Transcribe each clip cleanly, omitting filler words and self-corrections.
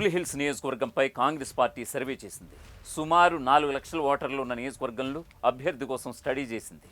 Jubilee Hills నియోజకవర్గంపై Congress party survey చేసింది. సుమారు 4 లక్షల ఓటర్లు ఉన్న నియోజకవర్గంలో అభ్యర్థి కోసం స్టడీ చేసింది.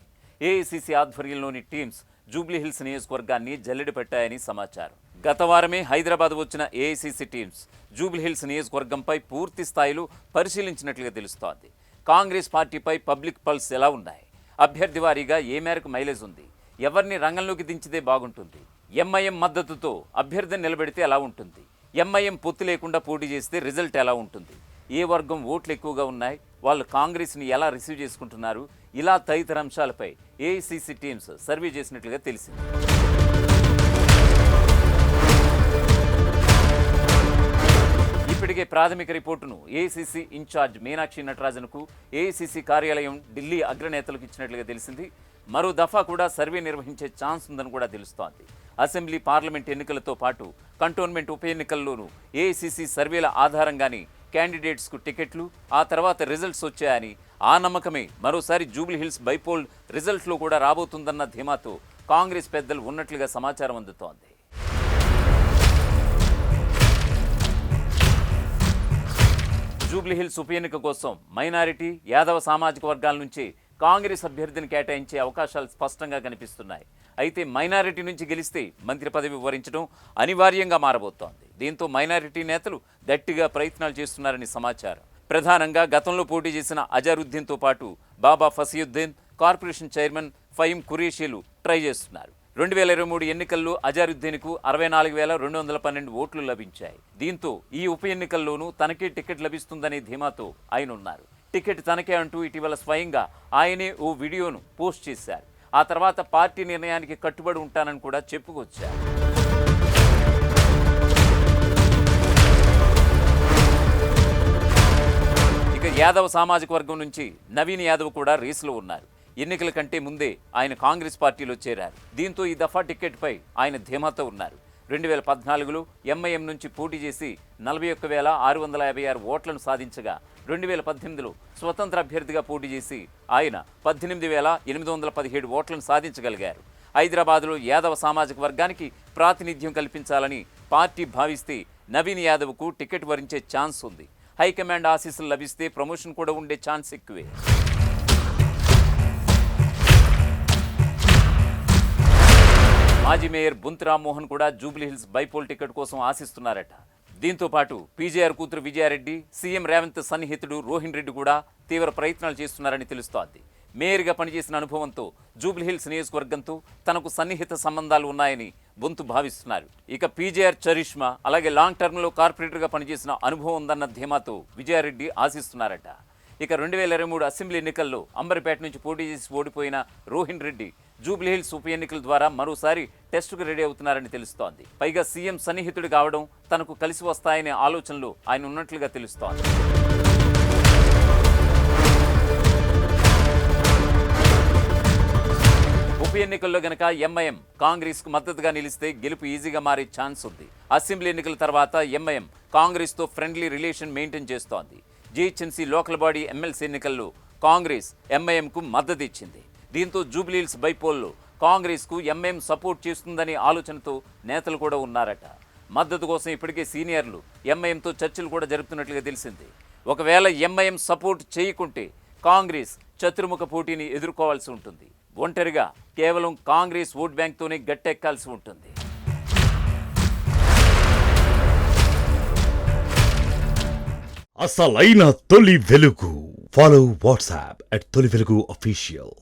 ఏఐసీసీ ఆధ్వర్యంలోని టీమ్స్ జూబ్లీహిల్స్ నియోజకవర్గాన్ని జల్లెడ పెట్టాయని సమాచారం. గత వారమే హైదరాబాద్ వచ్చిన ఏఐసీసీ టీమ్స్ జూబ్లీహిల్స్ నియోజకవర్గంపై పూర్తి స్థాయిలో పరిశీలించినట్లుగా తెలుస్తోంది. కాంగ్రెస్ పార్టీపై పబ్లిక్ పల్స్ ఎలా ఉన్నాయి, అభ్యర్థి వారీగా ఏ మేరకు మైలేజ్ ఉంది, ఎవరిని రంగంలోకి దించితే బాగుంటుంది, ఎంఐఎం మద్దతుతో అభ్యర్థిని నిలబెడితే ఎలా ఉంటుంది, ఎంఐఎం పొత్తు లేకుండా పోటీ చేస్తే రిజల్ట్ ఎలా ఉంటుంది, ఏ వర్గం ఓట్లు ఎక్కువగా ఉన్నాయి, వాళ్ళు కాంగ్రెస్ని ఎలా రిసీవ్ చేసుకుంటున్నారు, ఇలా తదితర అంశాలపై ఏఐసీసీ టీమ్స్ సర్వే చేసినట్లుగా తెలిసింది. ఇప్పటికే ప్రాథమిక రిపోర్టును ఏఐసీసీ ఇన్ఛార్జ్ మీనాక్షి నటరాజన్కు ఏఐసీసీ కార్యాలయం ఢిల్లీ అగ్రనేతలకు ఇచ్చినట్లుగా తెలిసింది. మరో దఫా కూడా సర్వే నిర్వహించే ఛాన్స్ ఉందని కూడా తెలుస్తోంది. అసెంబ్లీ, పార్లమెంట్ ఎన్నికలతో పాటు కంటోన్మెంట్ ఉప ఎన్నికల్లోనూ ఏఐసీసీ సర్వేల ఆధారంగానే క్యాండిడేట్స్కు టికెట్లు, ఆ తర్వాత రిజల్ట్స్ వచ్చాయని, ఆ నమ్మకమే మరోసారి జూబ్లీహిల్స్ బైపోల్ రిజల్ట్లో కూడా రాబోతుందన్న ధీమాతో కాంగ్రెస్ పెద్దలు ఉన్నట్లుగా సమాచారం అందుతోంది. జూబ్లీహిల్స్ ఉప ఎన్నిక కోసం మైనారిటీ, యాదవ సామాజిక వర్గాల నుంచి కాంగ్రెస్ అభ్యర్థిని కేటాయించే అవకాశాలు స్పష్టంగా కనిపిస్తున్నాయి. అయితే మైనారిటీ నుంచి గెలిస్తే మంత్రి పదవి వివరించడం అనివార్యంగా మారబోతోంది. దీంతో మైనారిటీ నేతలు గట్టిగా ప్రయత్నాలు చేస్తున్నారని సమాచారం. ప్రధానంగా గతంలో పోటీ చేసిన అజారుద్దీన్తో పాటు బాబా ఫసీయుద్దీన్, కార్పొరేషన్ చైర్మన్ ఫహీం ఖురేషీలు ట్రై చేస్తున్నారు. 2023 ఎన్నికల్లో అజారుద్దీన్కు 64,212 ఓట్లు లభించాయి. దీంతో ఈ ఉప ఎన్నికల్లోనూ తనకే టికెట్ లభిస్తుందనే ధీమాతో ఆయన ఉన్నారు. టికెట్ తనకే అంటూ ఇటీవల స్వయంగా ఆయనే ఓ వీడియోను పోస్ట్ చేశారు. ఆ తర్వాత పార్టీ నిర్ణయానికి కట్టుబడి ఉంటానని కూడా చెప్పుకొచ్చారు. ఇక యాదవ సామాజిక వర్గం నుంచి నవీన్ యాదవ్ కూడా రేసులో ఉన్నారు. ఎన్నికల కంటే ముందే ఆయన కాంగ్రెస్ పార్టీలో చేరారు. దీంతో ఈ దఫా టికెట్పై ఆయన ధీమాతో ఉన్నారు. 2014లో ఎంఐఎం నుంచి పోటీ చేసి 41,656 ఓట్లను సాధించగా 2018లో స్వతంత్ర అభ్యర్థిగా పోటీ చేసి ఆయన 18,817 ఓట్లను సాధించగలిగారు. హైదరాబాద్లో యాదవ సామాజిక వర్గానికి ప్రాతినిధ్యం కల్పించాలని పార్టీ భావిస్తే నవీన్ యాదవ్కు టికెట్ వరించే ఛాన్స్ ఉంది. హైకమాండ్ ఆశీస్సులు లభిస్తే ప్రమోషన్ కూడా ఉండే ఛాన్స్ ఎక్కువే. మాజీ మేయర్ బొంతు రామ్మోహన్ కూడా జూబ్లీహిల్స్ బైపోల్ టికెట్ కోసం ఆశిస్తున్నారట. దీంతో పాటు పీజేఆర్ కూతురు విజయారెడ్డి, సీఎం రేవంత్ సన్నిహితుడు రోహిన్ రెడ్డి కూడా తీవ్ర ప్రయత్నాలు చేస్తున్నారని తెలుస్తోంది. మేయర్గా పనిచేసిన అనుభవంతో జూబ్లీహిల్స్ నియోజకవర్గంతో తనకు సన్నిహిత సంబంధాలు ఉన్నాయని బొంతు భావిస్తున్నారు. ఇక పీజేఆర్ చరిష్మా, అలాగే లాంగ్ టర్మ్లో కార్పొరేటర్గా పనిచేసిన అనుభవం ఉందన్న ధీమాతో విజయారెడ్డి ఆశిస్తున్నారట. ఇక 2023 అసెంబ్లీ ఎన్నికల్లో అంబర్పేట నుంచి పోటీ చేసి ఓడిపోయిన రోహిన్ రెడ్డి జూబ్లీహిల్స్ ఉప ఎన్నికల ద్వారా మరోసారి టెస్టుకు రెడీ అవుతున్నారని తెలుస్తోంది. పైగా సీఎం సన్నిహితుడు కావడం తనకు కలిసి వస్తాయనే ఆలోచనలో ఆయన ఉన్నట్లుగా తెలుస్తోంది. ఉప ఎన్నికల్లో గనక ఎంఐఎం కాంగ్రెస్కు మద్దతుగా నిలిస్తే గెలుపు ఈజీగా మారే ఛాన్స్ ఉంది. అసెంబ్లీ ఎన్నికల తర్వాత ఎంఐఎం కాంగ్రెస్తో ఫ్రెండ్లీ రిలేషన్ మెయింటైన్ చేస్తోంది. జీహెచ్ఎంసీ లోకల్ బాడీ ఎమ్మెల్సీ ఎన్నికల్లో కాంగ్రెస్ ఎంఐఎంకు మద్దతు ఇచ్చింది. దీంతో జూబ్లీహిల్స్ బైపోల్లో కాంగ్రెస్కు ఎంఐఎం సపోర్ట్ చేస్తుందనే ఆలోచనతో నేతలు కూడా ఉన్నారట. మద్దతు కోసం ఇప్పటికే సీనియర్లు ఎంఐఎంతో చర్చలు కూడా జరుపుతున్నట్లుగా తెలిసింది. ఒకవేళ ఎంఐఎం సపోర్ట్ చేయకుంటే కాంగ్రెస్ చతుర్ముఖ పోటీని ఎదుర్కోవాల్సి ఉంటుంది. ఒంటరిగా కేవలం కాంగ్రెస్ ఓట్ బ్యాంక్తోనే గట్టెక్కాల్సి ఉంటుంది. అసలైన తొలి వెలుగు. ఫాలో వాట్సాప్ @తొలి వెలుగు official.